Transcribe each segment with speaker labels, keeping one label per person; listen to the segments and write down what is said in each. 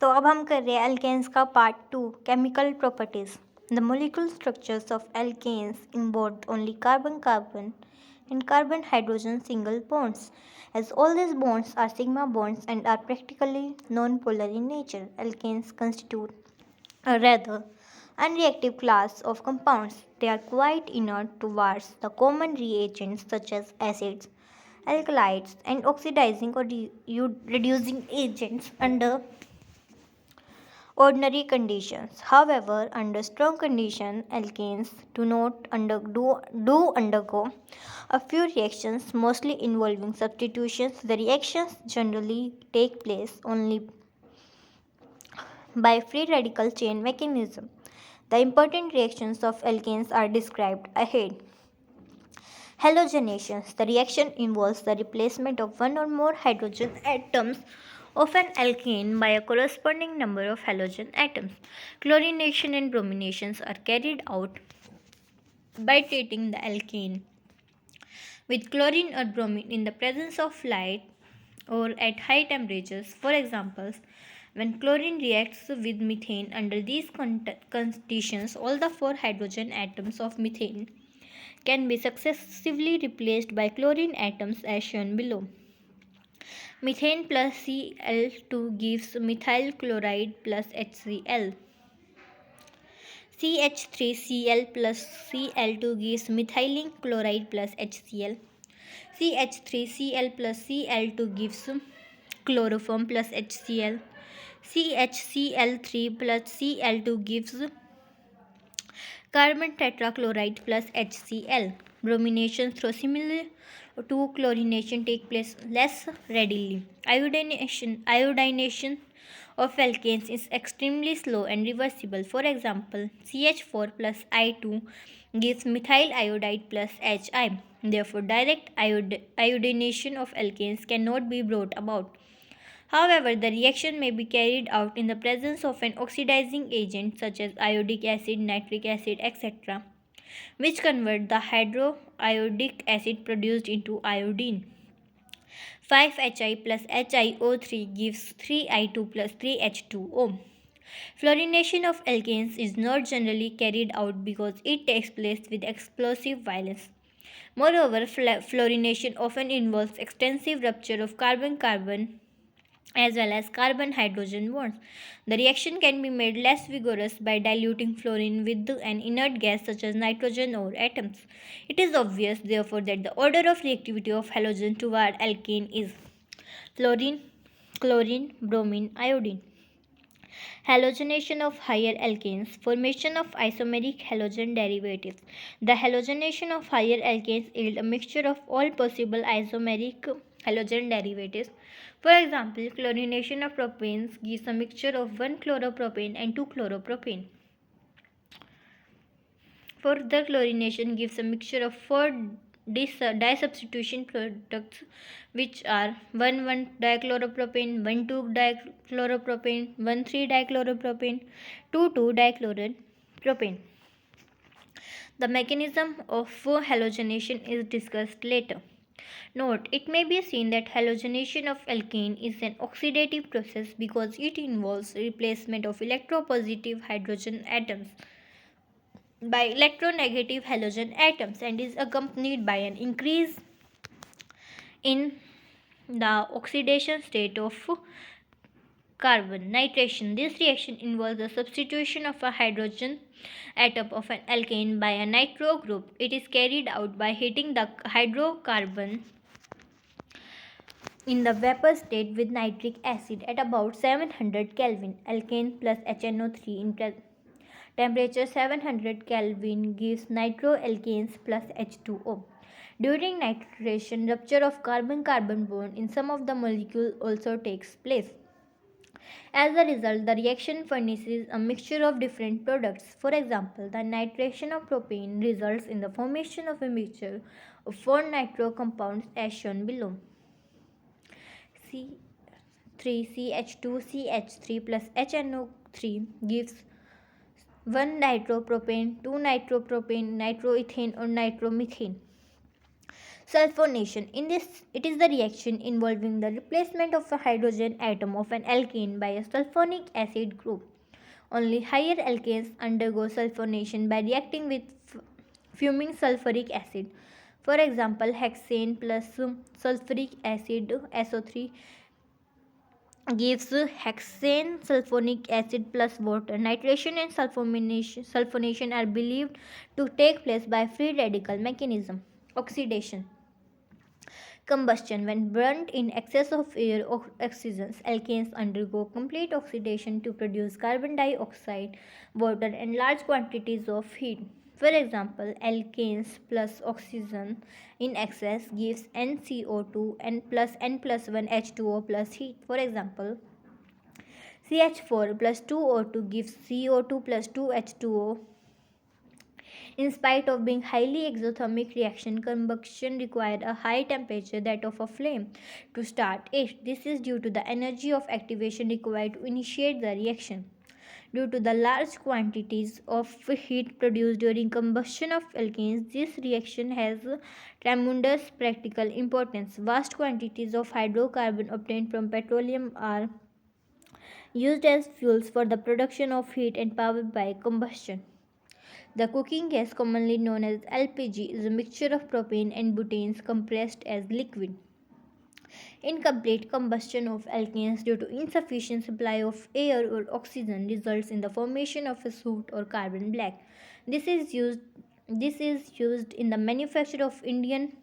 Speaker 1: तो अब हम कर रहे हैं एल्केन्स का part 2 chemical properties. The molecule structures of alkanes involve only carbon-carbon and carbon-hydrogen single bonds. As all these bonds are sigma bonds and are practically non-polar in nature, alkanes constitute a rather unreactive class of compounds. They are quite inert towards the common reagents such as acids, alkalides, and oxidizing or reducing agents under ordinary conditions. However, under strong conditions, alkanes do undergo a few reactions, mostly involving substitutions. The reactions generally take place only by free radical chain mechanism. The important reactions of alkanes are described ahead. Halogenation. The reaction involves the replacement of one or more hydrogen atoms of an alkane by a corresponding number of halogen atoms. Chlorination and brominations are carried out by treating the alkane with chlorine or bromine in the presence of light or at high temperatures. For example, when chlorine reacts with methane under these conditions, all the four hydrogen atoms of methane can be successively replaced by chlorine atoms as shown below. Methane plus Cl2 gives methyl chloride plus HCl. CH3Cl plus Cl2 gives methylene chloride plus HCl. CH3Cl plus Cl2 gives chloroform plus HCl. CHCl3 plus Cl2 gives carbon tetrachloride plus HCl. Bromination through similar to chlorination take place less readily. Iodination of alkanes is extremely slow and reversible. For example, CH4 plus I2 gives methyl iodide plus HI. Therefore, direct iodination of alkanes cannot be brought about. However, the reaction may be carried out in the presence of an oxidizing agent such as iodic acid, nitric acid, etc., which convert the hydroiodic acid produced into iodine. 5Hi plus HiO3 gives 3I2 plus 3H2O. Fluorination of alkanes is not generally carried out because it takes place with explosive violence. Moreover, fluorination often involves extensive rupture of carbon-carbon as well as carbon hydrogen bonds. The reaction can be made less vigorous by diluting fluorine with an inert gas such as nitrogen or atoms. It is obvious, therefore, that the order of reactivity of halogen toward alkane is fluorine, chlorine, bromine, iodine. Halogenation of higher alkanes. Formation of isomeric halogen derivatives. The halogenation of higher alkanes yield a mixture of all possible isomeric halogen derivatives. For example, chlorination of propanes gives a mixture of 1 chloropropane and 2 chloropropane. Further chlorination gives a mixture of 4 disubstitution products which are 1 dichloropropane, 1 dichloropropane, 1 dichloropropane, 2 dichloropropane. The mechanism of halogenation is discussed later. Note, it may be seen that halogenation of alkane is an oxidative process because it involves replacement of electropositive hydrogen atoms by electronegative halogen atoms and is accompanied by an increase in the oxidation state of carbon. Nitration. This reaction involves the substitution of a hydrogen atom of an alkane by a nitro group. It is carried out by heating the hydrocarbon in the vapor state with nitric acid at about 700 Kelvin. Alkane plus HNO3 in temperature 700 Kelvin gives nitroalkanes plus H2O. During nitration, rupture of carbon-carbon bond in some of the molecules also takes place. As a result, the reaction furnishes a mixture of different products. For example, the nitration of propane results in the formation of a mixture of four nitro compounds as shown below. C3CH2CH3 plus HNO3 gives 1 nitropropane, 2 nitropropane, nitroethane or nitromethane. Sulfonation. In this, it is the reaction involving the replacement of a hydrogen atom of an alkane by a sulfonic acid group. Only higher alkanes undergo sulfonation by reacting with fuming sulfuric acid. For example, hexane plus sulfuric acid SO3 gives hexane sulfonic acid plus water. Nitration and sulfonation are believed to take place by free radical mechanism. Oxidation. Combustion. When burnt in excess of air or oxygens, alkanes undergo complete oxidation to produce carbon dioxide, water, and large quantities of heat. For example, alkanes plus oxygen in excess gives NCO2 and plus N plus 1 H2O plus heat. For example, CH4 plus 2O2 gives CO2 plus 2H2O. In spite of being highly exothermic reaction, combustion requires a high temperature, that of a flame, to start it. This is due to the energy of activation required to initiate the reaction. Due to the large quantities of heat produced during combustion of alkanes, this reaction has tremendous practical importance. Vast quantities of hydrocarbon obtained from petroleum are used as fuels for the production of heat and power by combustion. The cooking gas, commonly known as LPG, is a mixture of propane and butanes compressed as liquid. Incomplete combustion of alkanes due to insufficient supply of air or oxygen results in the formation of a soot or carbon black. This is used this is used in the manufacture of Indian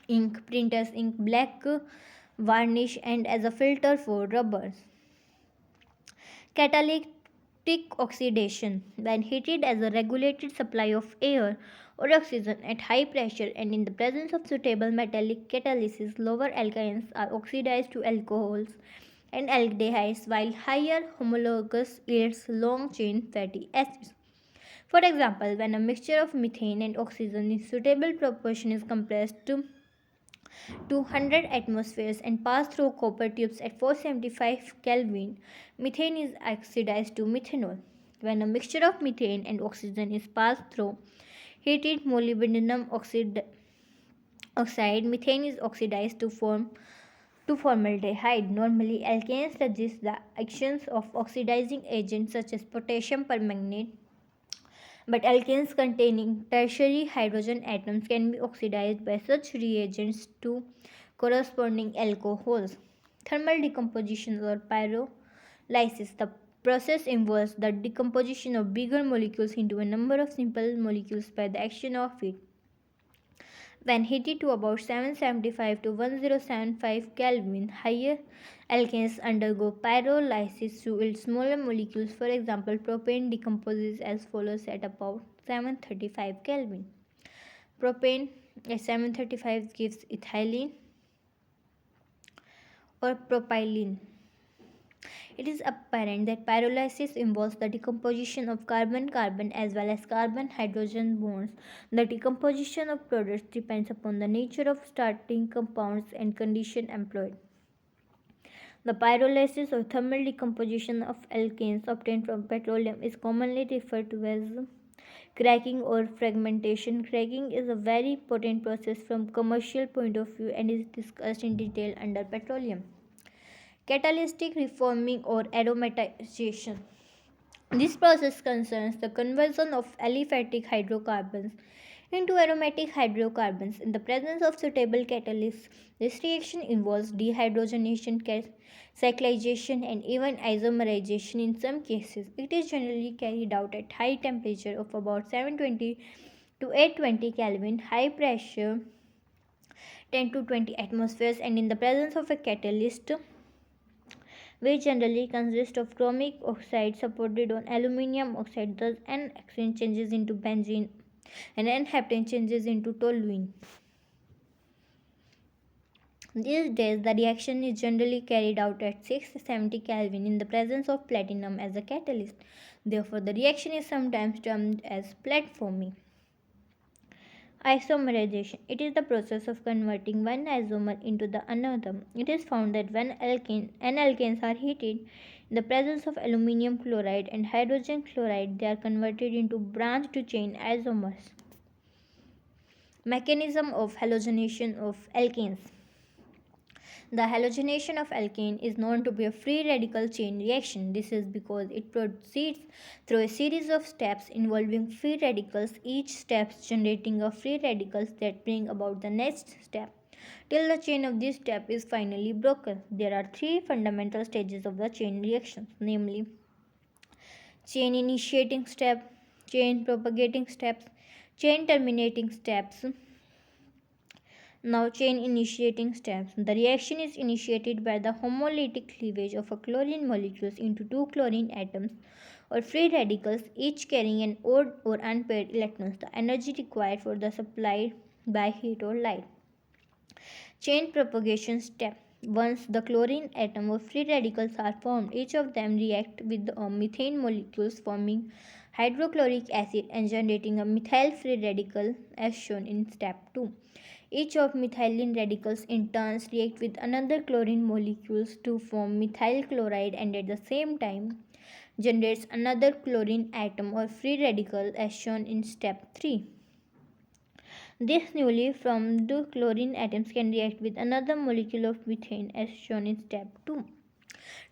Speaker 1: ink, printers ink, black varnish, and as a filter for rubbers. Catalytic oxidation. When heated as a regulated supply of air or oxygen at high pressure and in the presence of suitable metallic catalysis, lower alkynes are oxidized to alcohols and aldehydes, while higher homologous yields long chain fatty acids. For example, when a mixture of methane and oxygen in suitable proportion is compressed to 200 atmospheres and pass through copper tubes at 475 Kelvin, methane is oxidized to methanol. When a mixture of methane and oxygen is passed through heated molybdenum oxide, methane is oxidized to form to formaldehyde. Normally, alkanes resist the actions of oxidizing agents such as potassium permanganate, but alkanes containing tertiary hydrogen atoms can be oxidized by such reagents to corresponding alcohols. Thermal decomposition or pyrolysis. The process involves the decomposition of bigger molecules into a number of simple molecules by the action of heat. When heated to about 775 to 1075 Kelvin, higher alkanes undergo pyrolysis to yield smaller molecules. For example, propane decomposes as follows at about 735 Kelvin. Propane at 735 gives ethylene or propylene. It is apparent that pyrolysis involves the decomposition of carbon-carbon as well as carbon-hydrogen bonds. The decomposition of products depends upon the nature of starting compounds and condition employed. The pyrolysis or thermal decomposition of alkanes obtained from petroleum is commonly referred to as cracking or fragmentation. Cracking is a very potent process from commercial point of view and is discussed in detail under petroleum. Catalytic reforming or aromatization. This process concerns the conversion of aliphatic hydrocarbons into aromatic hydrocarbons in the presence of suitable catalysts. This reaction involves dehydrogenation, cyclization, and even isomerization in some cases. It is generally carried out at high temperature of about 720 to 820 Kelvin, high pressure 10 to 20 atmospheres, and in the presence of a catalyst which generally consist of chromic oxide supported on aluminium oxide. Thus, N hexane changes into benzene and N heptane changes into toluene. These days, the reaction is generally carried out at 670 Kelvin in the presence of platinum as a catalyst. Therefore, the reaction is sometimes termed as platforming. Isomerization. It is the process of converting one isomer into the another. It is found that when alkanes are heated in the presence of aluminum chloride and hydrogen chloride, they are converted into branched chain isomers. Mechanism of halogenation of alkanes. The halogenation of alkane is known to be a free radical chain reaction. This is because it proceeds through a series of steps involving free radicals, each step generating a free radicals that bring about the next step till the chain of this step is finally broken. There are three fundamental stages of the chain reactions, namely chain initiating step, chain propagating steps, chain terminating steps. Now, chain initiating steps. The reaction is initiated by the homolytic cleavage of a chlorine molecules into two chlorine atoms or free radicals, each carrying an odd or unpaired electrons. The energy required for the supplied by heat or light. Chain propagation step. Once the chlorine atom or free radicals are formed, each of them react with the methane molecules forming hydrochloric acid and generating a methyl free radical as shown in step 2. Each of methylene radicals in turn react with another chlorine molecules to form methyl chloride and at the same time generates another chlorine atom or free radical as shown in step 3. These newly formed chlorine atoms can react with another molecule of methane as shown in step 2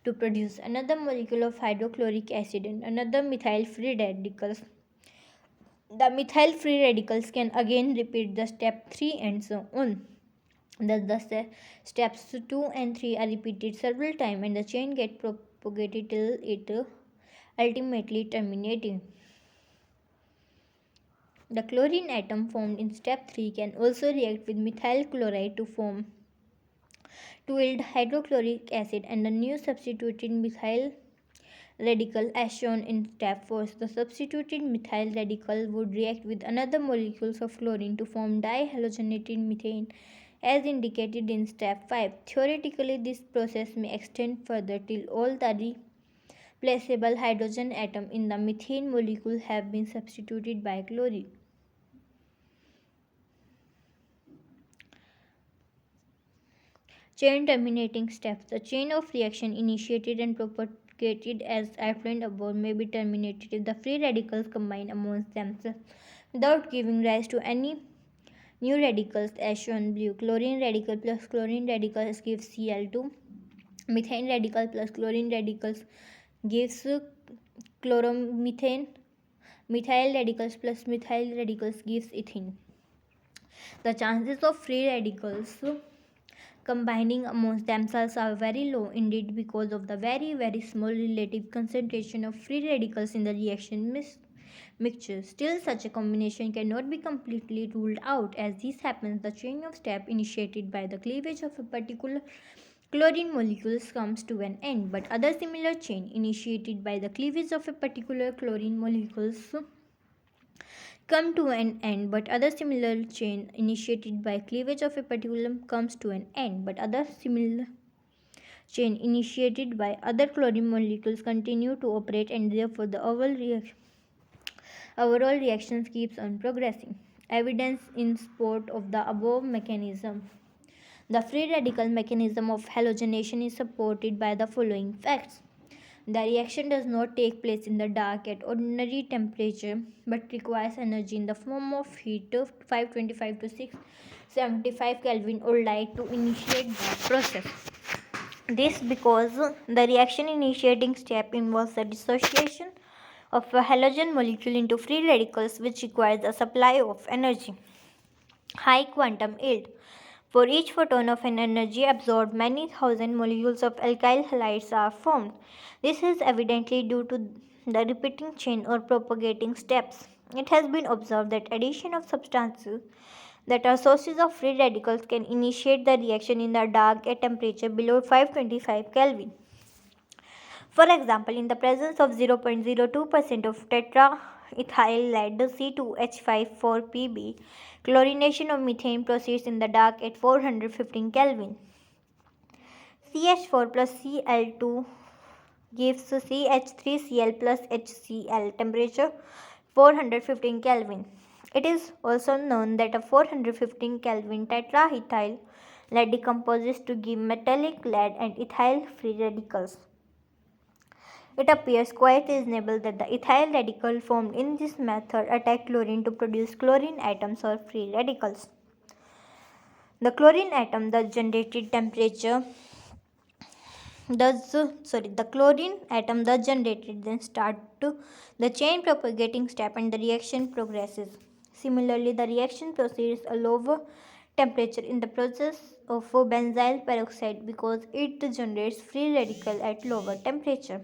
Speaker 1: to produce another molecule of hydrochloric acid and another methyl free radicals. The methyl free radicals can again repeat the step 3 and so on. Thus, the steps 2 and 3 are repeated several times and the chain gets propagated till it ultimately terminating. The chlorine atom formed in step 3 can also react with methyl chloride to yield hydrochloric acid and the new substituted methyl radical as shown in step 4. The substituted methyl radical would react with another molecules of chlorine to form dihalogenated methane as indicated in step 5. Theoretically, this process may extend further till all the replaceable hydrogen atoms in the methane molecule have been substituted by chlorine. Chain terminating steps. The chain of reaction initiated and propagated as outlined above may be terminated if the free radicals combine amongst themselves without giving rise to any new radicals as shown below. Chlorine radical plus chlorine radicals gives Cl2. Methane radical plus chlorine radicals gives chloromethane. Methyl radicals plus methyl radicals gives ethene. The chances of free radicals combining amongst themselves are very low indeed because of the very small relative concentration of free radicals in the reaction mixture. Still, such a combination cannot be completely ruled out. As this happens, the chain of step initiated by the cleavage of a particular chlorine molecules comes to an end, but other similar chain initiated by the cleavage of a particular chlorine molecules come to an end, but other similar chain initiated by cleavage of a particular comes to an end, but other similar chain initiated by other chlorine molecules continue to operate and therefore the overall reaction keeps on progressing. Evidence in support of the above mechanism. The free radical mechanism of halogenation is supported by the following facts. The reaction does not take place in the dark at ordinary temperature but requires energy in the form of heat of 525 to 675 Kelvin or light to initiate the process. This because the reaction initiating step involves the dissociation of a halogen molecule into free radicals which requires a supply of energy. High quantum yield. For each photon of an energy absorbed, many thousand molecules of alkyl halides are formed. This is evidently due to the repeating chain or propagating steps. It has been observed that addition of substances that are sources of free radicals can initiate the reaction in the dark at temperature below 525 Kelvin. For example, in the presence of 0.02% of tetraethyl lead C2H54Pb, chlorination of methane proceeds in the dark at 415 Kelvin. CH4 plus Cl2 gives CH3Cl plus HCl, temperature 415 Kelvin. It is also known that a 415 Kelvin tetraethyl lead decomposes to give metallic lead and ethyl free radicals. It appears quite reasonable that the ethyl radical formed in this method attack chlorine to produce chlorine atoms or free radicals. The chlorine atom thus generated temperature the chlorine atom thus generated then start to the chain propagating step and the reaction progresses. Similarly, the reaction proceeds a lower temperature in the process of benzyl peroxide because it generates free radical at lower temperature.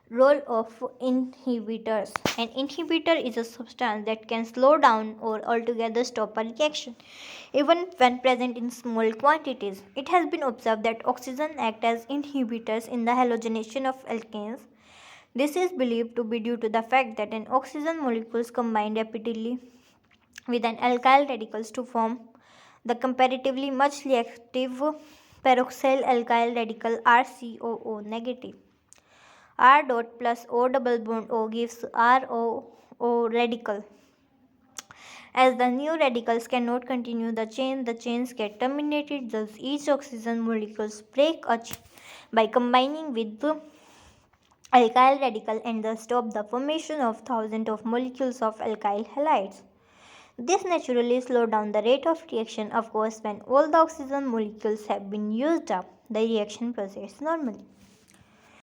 Speaker 1: Role of inhibitors. An inhibitor is a substance that can slow down or altogether stop a reaction, even when present in small quantities. It has been observed that oxygen acts as inhibitors in the halogenation of alkanes. This is believed to be due to the fact that an oxygen molecules combine rapidly with an alkyl radicals to form the comparatively much reactive peroxyl alkyl radical RCOO negative. R dot plus O double bond O gives ROO radical. As the new radicals cannot continue the chains get terminated, thus each oxygen molecules break a chain by combining with the alkyl radical and thus stop the formation of thousands of molecules of alkyl halides. This naturally slows down the rate of reaction. Of course, when all the oxygen molecules have been used up, the reaction proceeds normally.